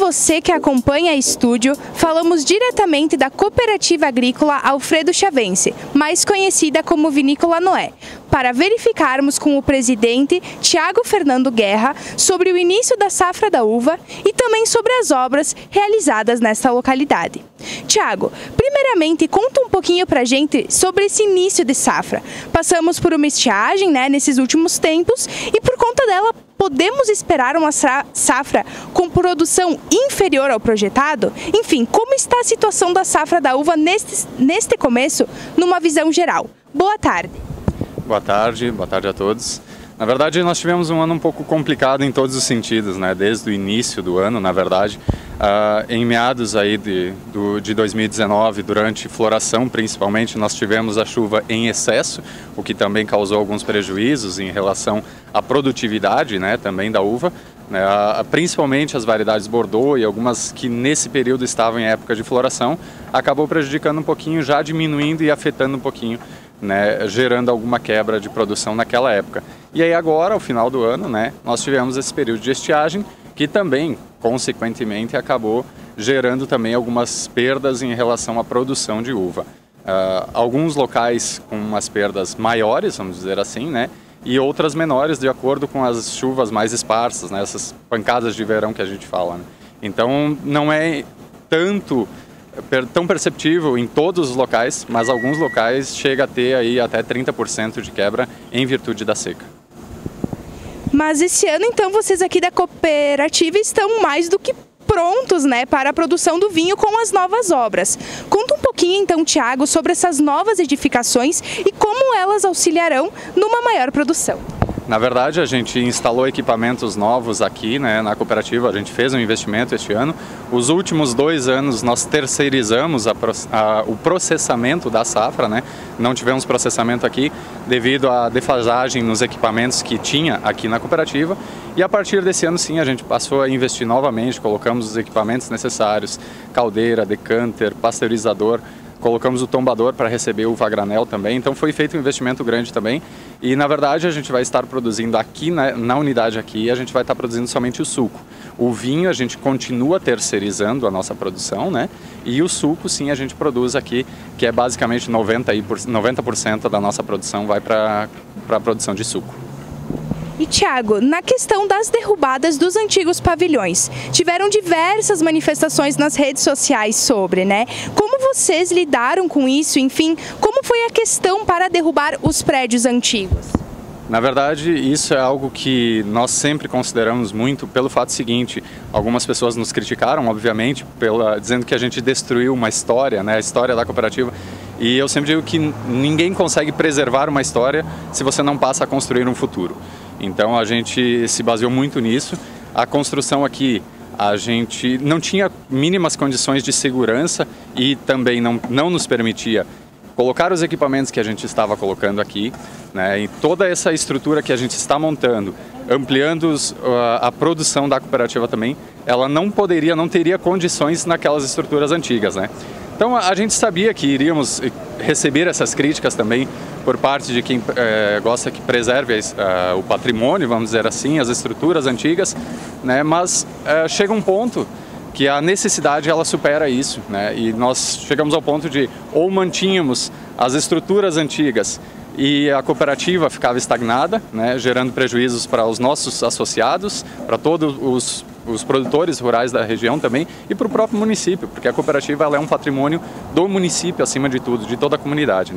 você que acompanha a estúdio, falamos diretamente da Cooperativa Agrícola Alfredo Chavense, mais conhecida como Vinícola Noé, para verificarmos com o presidente Tiago Fernando Guerra sobre o início da safra da uva e também sobre as obras realizadas nesta localidade. Tiago, primeiramente conta um pouquinho pra gente sobre esse início de safra. Passamos por uma estiagem, nesses últimos tempos e por conta dela podemos esperar uma safra com produção inferior ao projetado? Enfim, como está a situação da safra da uva neste começo, numa visão geral? Boa tarde. Boa tarde a todos. Na verdade, nós tivemos um ano um pouco complicado em todos os sentidos, desde o início do ano, na verdade. Em meados aí de 2019, durante floração principalmente, nós tivemos a chuva em excesso, o que também causou alguns prejuízos em relação à produtividade também da uva, principalmente as variedades Bordeaux e algumas que nesse período estavam em época de floração, acabou prejudicando um pouquinho, já diminuindo e afetando um pouquinho, gerando alguma quebra de produção naquela época. E aí agora, ao final do ano, nós tivemos esse período de estiagem, que também, consequentemente, acabou gerando também algumas perdas em relação à produção de uva. Alguns locais com umas perdas maiores, vamos dizer assim, e outras menores, de acordo com as chuvas mais esparsas, essas pancadas de verão que a gente fala. Então, não é tão perceptível em todos os locais, mas alguns locais chega a ter aí até 30% de quebra em virtude da seca. Mas esse ano, então, vocês aqui da cooperativa estão mais do que prontos, para a produção do vinho com as novas obras. Conta um pouquinho, então, Tiago, sobre essas novas edificações e como elas auxiliarão numa maior produção. Na verdade, a gente instalou equipamentos novos aqui na cooperativa, a gente fez um investimento este ano. Os últimos 2 anos nós terceirizamos o processamento da safra, Não tivemos processamento aqui devido à defasagem nos equipamentos que tinha aqui na cooperativa. E a partir desse ano, sim, a gente passou a investir novamente, colocamos os equipamentos necessários, caldeira, decanter, pasteurizador, colocamos o tombador para receber uva a granel também, então foi feito um investimento grande também. E na verdade a gente vai estar produzindo aqui, na unidade aqui, a gente vai estar produzindo somente o suco. O vinho a gente continua terceirizando a nossa produção, E o suco sim a gente produz aqui, que é basicamente 90% da nossa produção vai para a produção de suco. E Tiago, na questão das derrubadas dos antigos pavilhões, tiveram diversas manifestações nas redes sociais sobre, Como vocês lidaram com isso? Enfim, como foi a questão para derrubar os prédios antigos? Na verdade, isso é algo que nós sempre consideramos muito pelo fato seguinte: algumas pessoas nos criticaram, obviamente, dizendo que a gente destruiu uma história, a história da cooperativa. E eu sempre digo que ninguém consegue preservar uma história se você não passa a construir um futuro. Então a gente se baseou muito nisso. A construção aqui, a gente não tinha mínimas condições de segurança e também não nos permitia colocar os equipamentos que a gente estava colocando aqui, e toda essa estrutura que a gente está montando, ampliando a produção da cooperativa também, ela não teria condições naquelas estruturas antigas, Então a gente sabia que iríamos receber essas críticas também por parte de quem gosta que preserve o patrimônio, vamos dizer assim, as estruturas antigas, mas chega um ponto que a necessidade ela supera isso, E nós chegamos ao ponto de ou mantínhamos as estruturas antigas e a cooperativa ficava estagnada, gerando prejuízos para os nossos associados, para todos os produtores rurais da região também e para o próprio município, porque a cooperativa ela é um patrimônio do município acima de tudo, de toda a comunidade,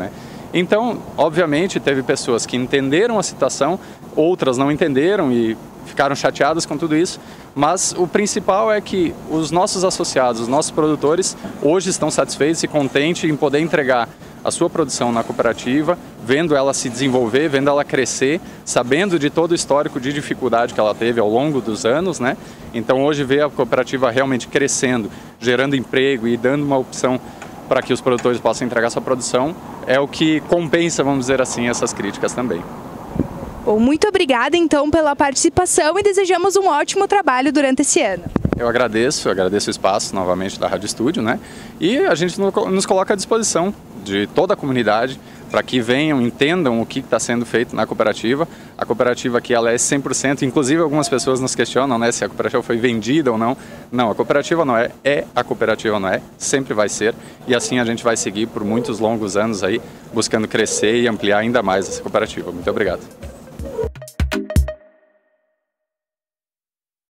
Então, obviamente, teve pessoas que entenderam a situação, outras não entenderam e ficaram chateadas com tudo isso, mas o principal é que os nossos associados, os nossos produtores, hoje estão satisfeitos e contentes em poder entregar a sua produção na cooperativa, vendo ela se desenvolver, vendo ela crescer, sabendo de todo o histórico de dificuldade que ela teve ao longo dos anos, Então hoje ver a cooperativa realmente crescendo, gerando emprego e dando uma opção para que os produtores possam entregar sua produção, é o que compensa, vamos dizer assim, essas críticas também. Bom, muito obrigada então pela participação e desejamos um ótimo trabalho durante esse ano. Eu agradeço o espaço novamente da Rádio Estúdio, E a gente nos coloca à disposição de toda a comunidade, para que venham, entendam o que está sendo feito na cooperativa. A cooperativa aqui ela é 100%, inclusive algumas pessoas nos questionam, né, se a cooperativa foi vendida ou não. Não, a cooperativa Noé é a cooperativa Noé, sempre vai ser, e assim a gente vai seguir por muitos longos anos aí, buscando crescer e ampliar ainda mais essa cooperativa. Muito obrigado.